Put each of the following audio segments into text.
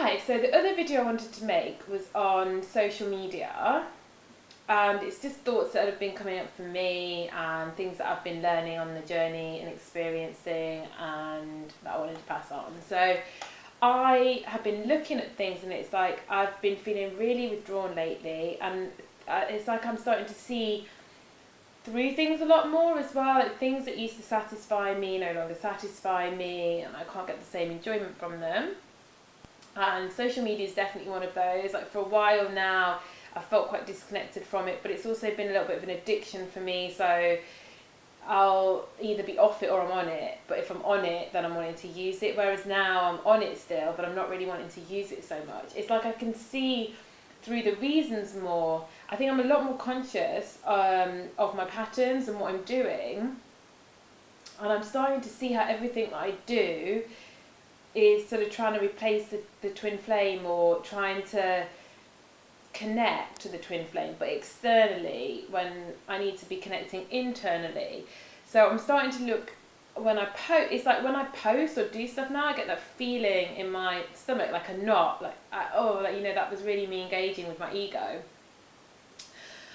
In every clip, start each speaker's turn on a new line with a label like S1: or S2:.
S1: Okay, so the other video I wanted to make was on social media, and it's just thoughts that have been coming up for me and things that I've been learning on the journey and experiencing, and that I wanted to pass on. So I have been looking at things, and it's like I've been feeling really withdrawn lately, and it's like I'm starting to see through things a lot more as well. Like things that used to satisfy me no longer satisfy me, and I can't get the same enjoyment from them. And social media is definitely one of those. Like for a while now, I felt quite disconnected from it, but it's also been a little bit of an addiction for me. So I'll either be off it or I'm on it. But if I'm on it, then I'm wanting to use it. Whereas now I'm on it still, but I'm not really wanting to use it so much. It's like I can see through the reasons more. I think I'm a lot more conscious of my patterns and what I'm doing. And I'm starting to see how everything that I do is sort of trying to replace the twin flame, or trying to connect to the twin flame, but externally when I need to be connecting internally. So I'm starting to look, when I post, it's like when I post or do stuff now, I get that feeling in my stomach, like a knot, like that was really me engaging with my ego.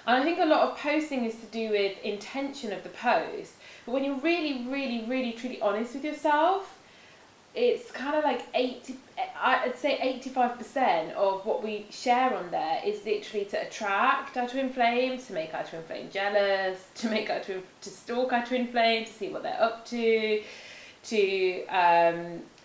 S1: And I think a lot of posting is to do with intention of the post, but when you're really, really, really, truly honest with yourself, it's kind of like I'd say 85% of what we share on there is literally to attract our twin flame, to make our twin flame jealous, to stalk our twin flame, to see what they're up to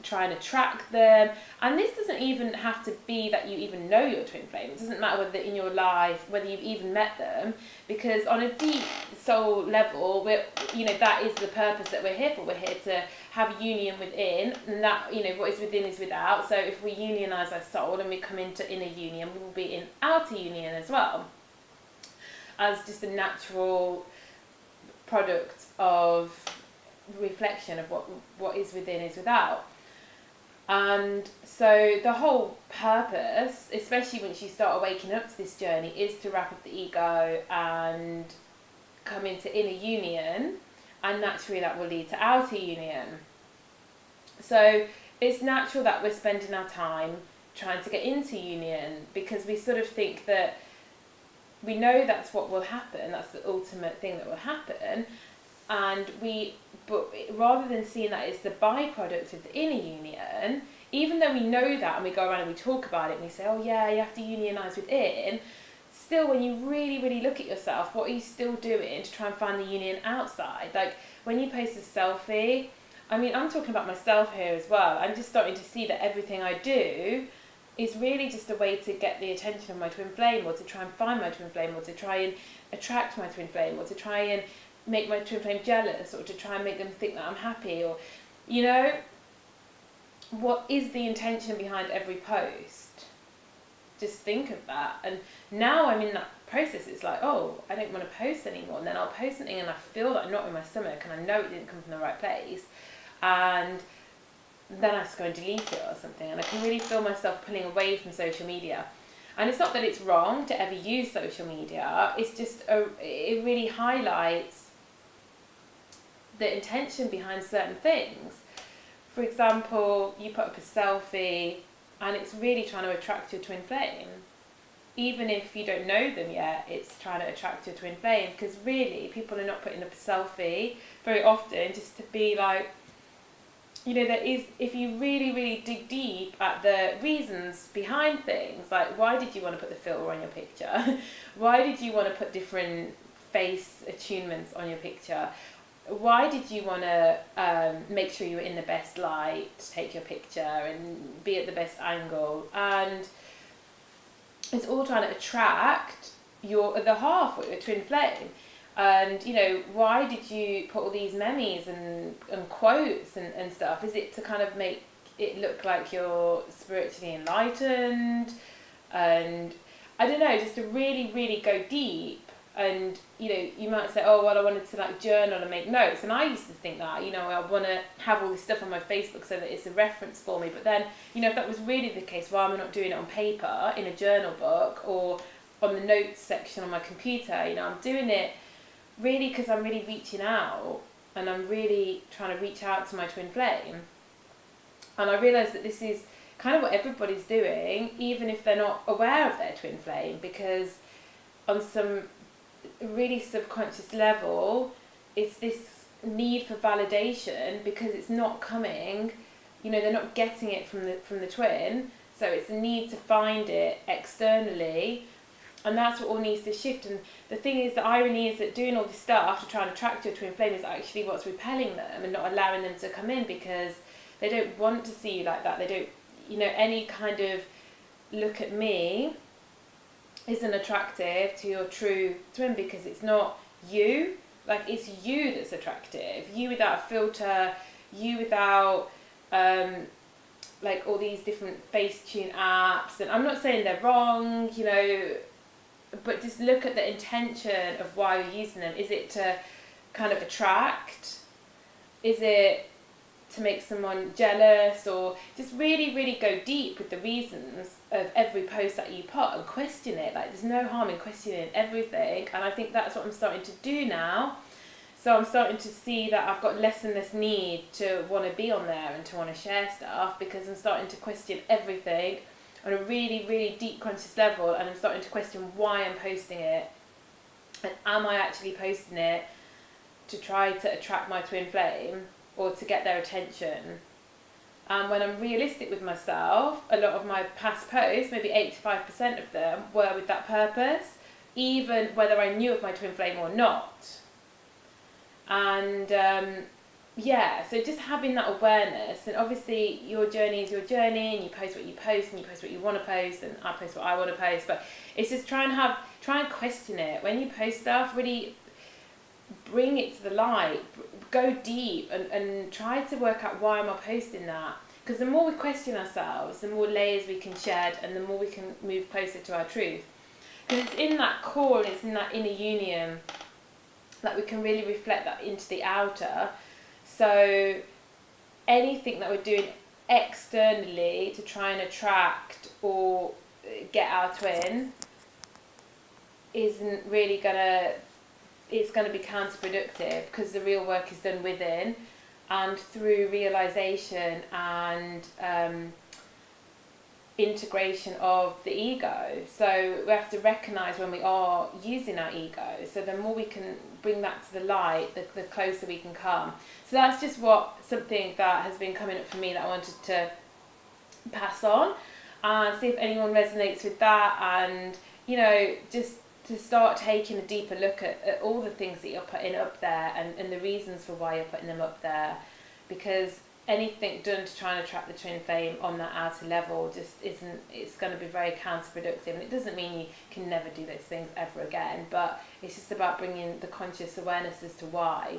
S1: try and attract them. And this doesn't even have to be that you even know your twin flame. It doesn't matter whether in your life, whether you've even met them, because on a deep soul level, that is the purpose that we're here for. We're here to have union within, and that, what is within is without. So if we unionize our soul and we come into inner union, we will be in outer union as well, as just a natural product of reflection of what is within is without. And so the whole purpose, especially once you start waking up to this journey, is to wrap up the ego and come into inner union, and naturally that will lead to outer union. So it's natural that we're spending our time trying to get into union, because we sort of think that we know that's what will happen, that's the ultimate thing that will happen, but rather than seeing that it's the byproduct of the inner union, even though we know that and we go around and we talk about it and we say, oh yeah, you have to unionize within, still when you really, really look at yourself, what are you still doing to try and find the union outside? Like when you post a selfie, I'm talking about myself here as well, I'm just starting to see that everything I do is really just a way to get the attention of my twin flame, or to try and find my twin flame, or to try and attract my twin flame, or to try and make my twin flame jealous, or to try and make them think that I'm happy, or what is the intention behind every post? Just think of that. And now I'm in that process. It's like, oh, I don't want to post anymore, and then I'll post something and I feel that knot in my stomach and I know it didn't come from the right place, and then I just go and delete it or something, and I can really feel myself pulling away from social media. And it's not that it's wrong to ever use social media, it's just it really highlights the intention behind certain things. For example, you put up a selfie and it's really trying to attract your twin flame. Even if you don't know them yet, it's trying to attract your twin flame, because really people are not putting up a selfie very often just to be like, there is, if you really, really dig deep at the reasons behind things, like why did you want to put the filter on your picture? Why did you want to put different face attunements on your picture? Why did you want to make sure you were in the best light to take your picture and be at the best angle? And it's all trying to attract the half, or your twin flame. And, why did you put all these memes and quotes and stuff? Is it to kind of make it look like you're spiritually enlightened? And I don't know, just to really, really go deep. And, you might say, oh, well, I wanted to journal and make notes. And I used to think that, I want to have all this stuff on my Facebook so that it's a reference for me. But then, if that was really the case, why am I not doing it on paper, in a journal book, or on the notes section on my computer? I'm doing it really because I'm really reaching out, and I'm really trying to reach out to my twin flame. And I realise that this is kind of what everybody's doing, even if they're not aware of their twin flame, because on some really subconscious level, it's this need for validation because it's not coming, they're not getting it from the twin, so it's a need to find it externally, and that's what all needs to shift. And the thing is, the irony is that doing all this stuff to try and attract your twin flame is actually what's repelling them and not allowing them to come in, because they don't want to see you like that. They don't, any kind of look at me isn't attractive to your true twin, because it's not you. Like, it's you that's attractive. You without a filter, you without like all these different Facetune apps. And I'm not saying they're wrong, but just look at the intention of why you're using them. Is it to kind of attract? Is it to make someone jealous? Or just really, really go deep with the reasons of every post that you put and question it. Like, there's no harm in questioning everything, and I think that's what I'm starting to do now. So I'm starting to see that I've got less and less need to want to be on there and to want to share stuff, because I'm starting to question everything on a really, really deep conscious level, and I'm starting to question why I'm posting it, and am I actually posting it to try to attract my twin flame or to get their attention? And when I'm realistic with myself, a lot of my past posts, maybe 85% of them, were with that purpose, even whether I knew of my twin flame or not. And so just having that awareness, and obviously your journey is your journey, and you post what you post, and you post what you want to post, and I post what I want to post, but it's just try and question it. When you post stuff, really bring it to the light, go deep, and try to work out why am I posting that, because the more we question ourselves, the more layers we can shed, and the more we can move closer to our truth, because it's in that core, and it's in that inner union that we can really reflect that into the outer. So anything that we're doing externally to try and attract or get our twin isn't really it's gonna be counterproductive, because the real work is done within and through realization and integration of the ego. So we have to recognize when we are using our ego, so the more we can bring that to the light, the closer we can come. So that's just something that has been coming up for me that I wanted to pass on, and see if anyone resonates with that, and just to start taking a deeper look at all the things that you're putting up there, and the reasons for why you're putting them up there, because anything done to try and attract the twin flame on that outer level just it's going to be very counterproductive. And it doesn't mean you can never do those things ever again, but it's just about bringing the conscious awareness as to why.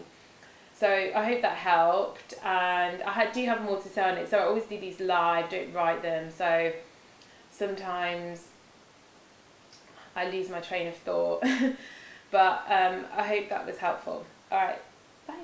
S1: So I hope that helped, and I do have more to say on it. So I always do these live, don't write them, so sometimes I lose my train of thought. But I hope that was helpful. Alright, bye.